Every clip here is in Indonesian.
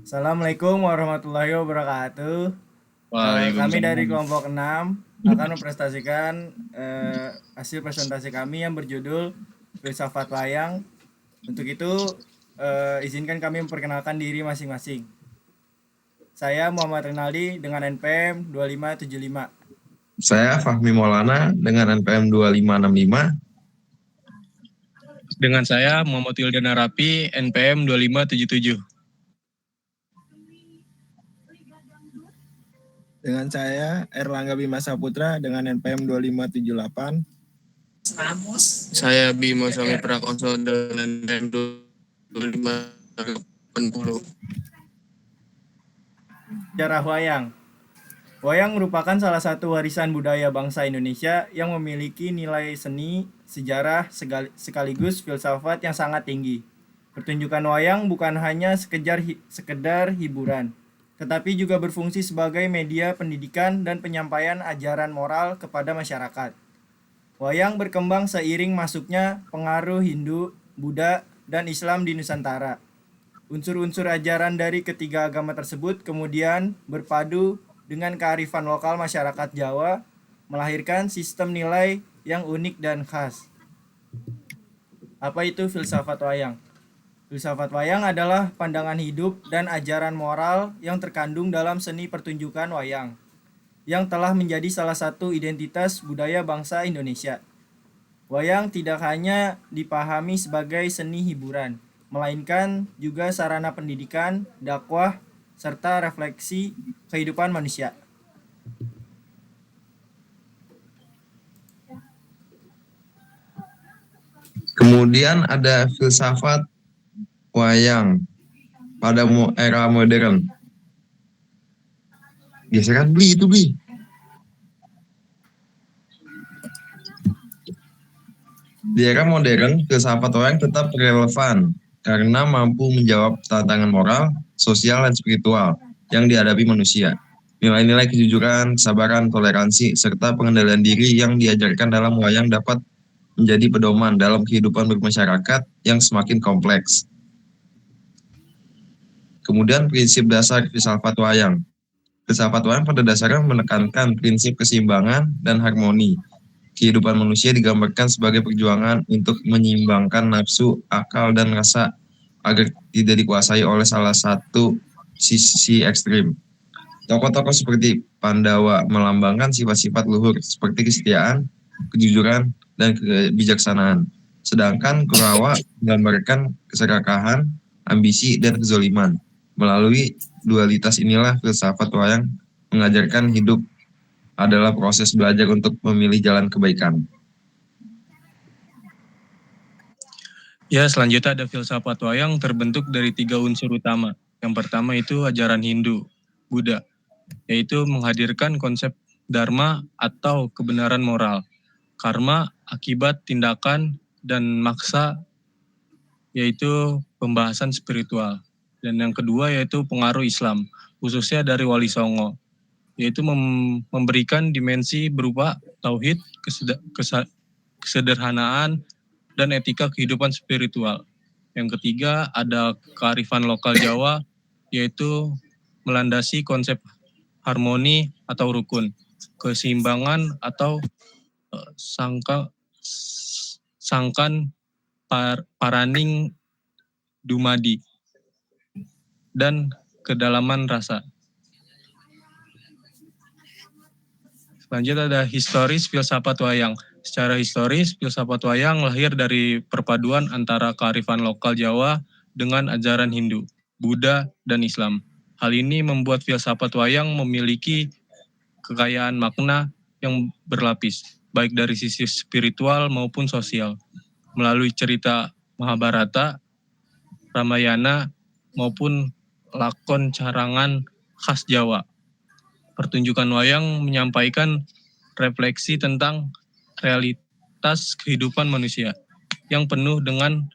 Assalamualaikum warahmatullahi wabarakatuh. Kami dari Waalaikumsalam. kelompok 6 akan mempresentasikan hasil presentasi kami yang berjudul Filsafat Wayang. Untuk itu, izinkan kami memperkenalkan diri masing-masing. Saya Muhammad Rinaldi dengan NPM 2575. Saya Fahmi Maulana dengan NPM 2565. Dengan saya Muhammad Yildana Rapi, NPM 2577. Dengan saya Erlangga Bima Saputra dengan NPM 2578. Saya Bimo Sami Prakoso dengan NPM 2580. Sejarah wayang. Wayang merupakan salah satu warisan budaya bangsa Indonesia yang memiliki nilai seni, sejarah, sekaligus filsafat yang sangat tinggi. Pertunjukan wayang bukan hanya sekedar hiburan, tetapi juga berfungsi sebagai media pendidikan dan penyampaian ajaran moral kepada masyarakat. Wayang berkembang seiring masuknya pengaruh Hindu, Buddha, dan Islam di Nusantara. Unsur-unsur ajaran dari ketiga agama tersebut kemudian berpadu dengan kearifan lokal masyarakat Jawa, melahirkan sistem nilai yang unik dan khas. Apa itu filsafat wayang? Filsafat wayang adalah pandangan hidup dan ajaran moral yang terkandung dalam seni pertunjukan wayang, yang telah menjadi salah satu identitas budaya bangsa Indonesia. Wayang tidak hanya dipahami sebagai seni hiburan, melainkan juga sarana pendidikan, dakwah, serta refleksi kehidupan manusia. Kemudian ada filsafat wayang pada era modern. Biasanya kan beli. Di era modern, filsafat wayang tetap relevan karena mampu menjawab tantangan moral, sosial, dan spiritual yang dihadapi manusia. Nilai-nilai kejujuran, kesabaran, toleransi, serta pengendalian diri yang diajarkan dalam wayang dapat menjadi pedoman dalam kehidupan bermasyarakat yang semakin kompleks. Kemudian prinsip dasar filsafat wayang. Filsafat wayang pada dasarnya menekankan prinsip keseimbangan dan harmoni. Kehidupan manusia digambarkan sebagai perjuangan untuk menyeimbangkan nafsu, akal, dan rasa agar tidak dikuasai oleh salah satu sisi ekstrim. Tokoh-tokoh seperti Pandawa melambangkan sifat-sifat luhur seperti kesetiaan, kejujuran, dan kebijaksanaan. Sedangkan Kurawa menggambarkan keserakahan, ambisi, dan kezaliman. Melalui dualitas inilah filsafat wayang mengajarkan hidup adalah proses belajar untuk memilih jalan kebaikan. Ya, selanjutnya ada filsafat wayang terbentuk dari 3 unsur utama. Yang pertama itu ajaran Hindu, Buddha, yaitu menghadirkan konsep dharma atau kebenaran moral, karma, akibat, tindakan, dan maksa, yaitu pembahasan spiritual. Dan yang kedua yaitu pengaruh Islam, khususnya dari Wali Songo, yaitu memberikan dimensi berupa tauhid, kesederhanaan, dan etika kehidupan spiritual. Yang ketiga ada kearifan lokal Jawa, yaitu melandasi konsep harmoni atau rukun, keseimbangan atau sangkan paraning dumadi, dan kedalaman rasa. Selanjutnya ada historis filsafat wayang. Secara historis, filsafat wayang lahir dari perpaduan antara kearifan lokal Jawa dengan ajaran Hindu, Buddha, dan Islam. Hal ini membuat filsafat wayang memiliki kekayaan makna yang berlapis, baik dari sisi spiritual maupun sosial, melalui cerita Mahabharata, Ramayana, maupun lakon carangan khas Jawa. Pertunjukan wayang menyampaikan refleksi tentang realitas kehidupan manusia yang penuh dengan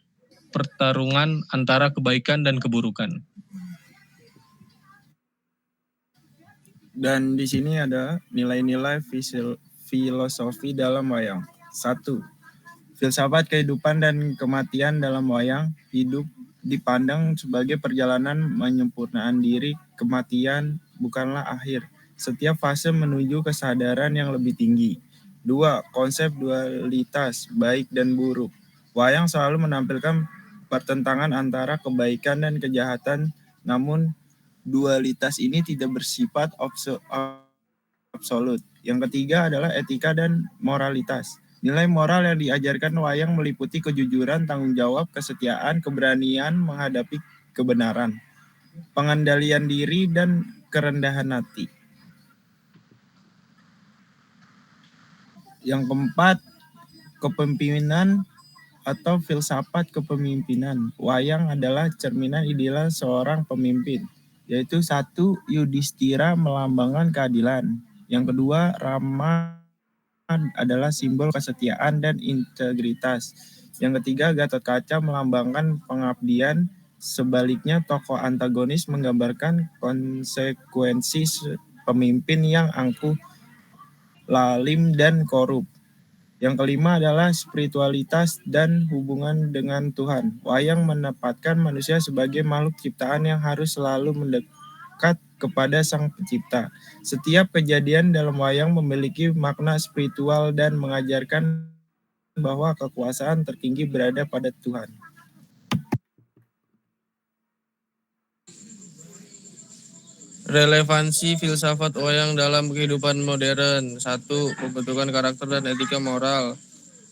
pertarungan antara kebaikan dan keburukan. Dan di sini ada nilai-nilai filosofi dalam wayang. 1. Filsafat kehidupan dan kematian dalam wayang. Hidup dipandang sebagai perjalanan menyempurnakan diri. Kematian bukanlah akhir. Setiap fase menuju kesadaran yang lebih tinggi. 2. Konsep dualitas baik dan buruk. Wayang selalu menampilkan pertentangan antara kebaikan dan kejahatan, namun dualitas ini tidak bersifat absolut. Yang ketiga adalah etika dan moralitas. Nilai moral yang diajarkan wayang meliputi kejujuran, tanggung jawab, kesetiaan, keberanian menghadapi kebenaran, pengendalian diri, dan kerendahan hati. Yang keempat, kepemimpinan atau filsafat kepemimpinan. Wayang adalah cerminan ideal seorang pemimpin, yaitu 1. Yudhistira melambangkan keadilan. Yang kedua, Rama adalah simbol kesetiaan dan integritas. Yang ketiga, Gatotkaca melambangkan pengabdian. Sebaliknya, tokoh antagonis menggambarkan konsekuensi pemimpin yang angkuh, lalim, dan korup. Yang kelima adalah spiritualitas dan hubungan dengan Tuhan. Wayang menempatkan manusia sebagai makhluk ciptaan yang harus selalu mendekat kepada Sang Pencipta. Setiap kejadian dalam wayang memiliki makna spiritual dan mengajarkan bahwa kekuasaan tertinggi berada pada Tuhan. Relevansi filsafat wayang dalam kehidupan modern. 1. Pembentukan karakter dan etika moral.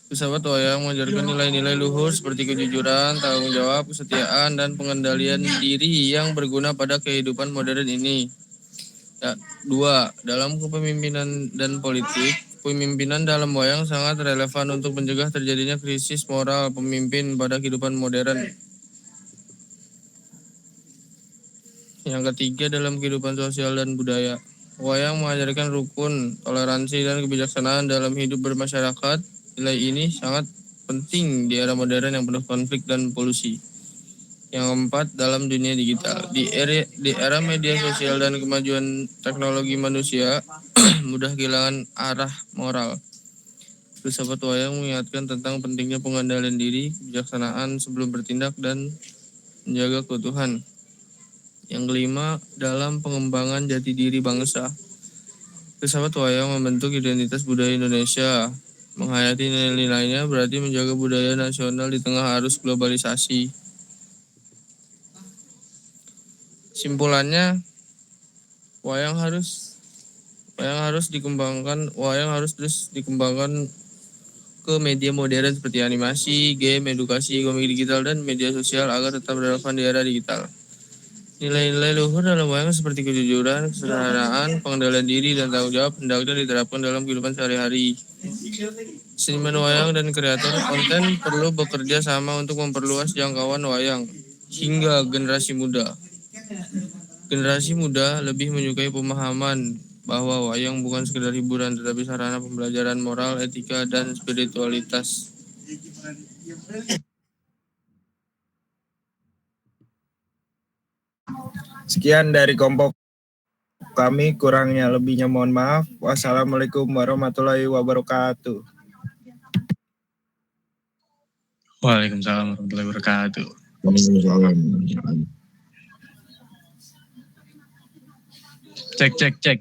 Filsafat wayang mengajarkan nilai-nilai luhur seperti kejujuran, tanggung jawab, kesetiaan, dan pengendalian diri yang berguna pada kehidupan modern ini. 2. Dalam kepemimpinan dan politik, pemimpinan dalam wayang sangat relevan untuk mencegah terjadinya krisis moral pemimpin pada kehidupan modern. Yang ketiga, dalam kehidupan sosial dan budaya. Wayang mengajarkan rukun, toleransi, dan kebijaksanaan dalam hidup bermasyarakat. Nilai ini sangat penting di era modern yang penuh konflik dan polusi. Yang keempat, dalam dunia digital. Di era media sosial dan kemajuan teknologi, manusia mudah kehilangan arah moral. Filsafat wayang mengingatkan tentang pentingnya pengendalian diri, kebijaksanaan sebelum bertindak, dan menjaga keutuhan. Yang kelima, dalam pengembangan jati diri bangsa. Filsafat wayang membentuk identitas budaya Indonesia. Menghayati nilai-nilainya berarti menjaga budaya nasional di tengah arus globalisasi. Simpulannya, wayang harus terus dikembangkan ke media modern seperti animasi, game, edukasi, komik digital, dan media sosial agar tetap relevan di era digital. Nilai-nilai luhur dalam wayang seperti kejujuran, kesederhanaan, pengendalian diri, dan tanggung jawab hendaknya diterapkan dalam kehidupan sehari-hari. Seniman wayang dan kreator konten perlu bekerja sama untuk memperluas jangkauan wayang hingga generasi muda. Generasi muda lebih menyukai pemahaman bahwa wayang bukan sekedar hiburan tetapi sarana pembelajaran moral, etika, dan spiritualitas. Sekian dari kelompok kami, kurangnya lebihnya mohon maaf. Wassalamualaikum warahmatullahi wabarakatuh. Waalaikumsalam warahmatullahi wabarakatuh. Cek.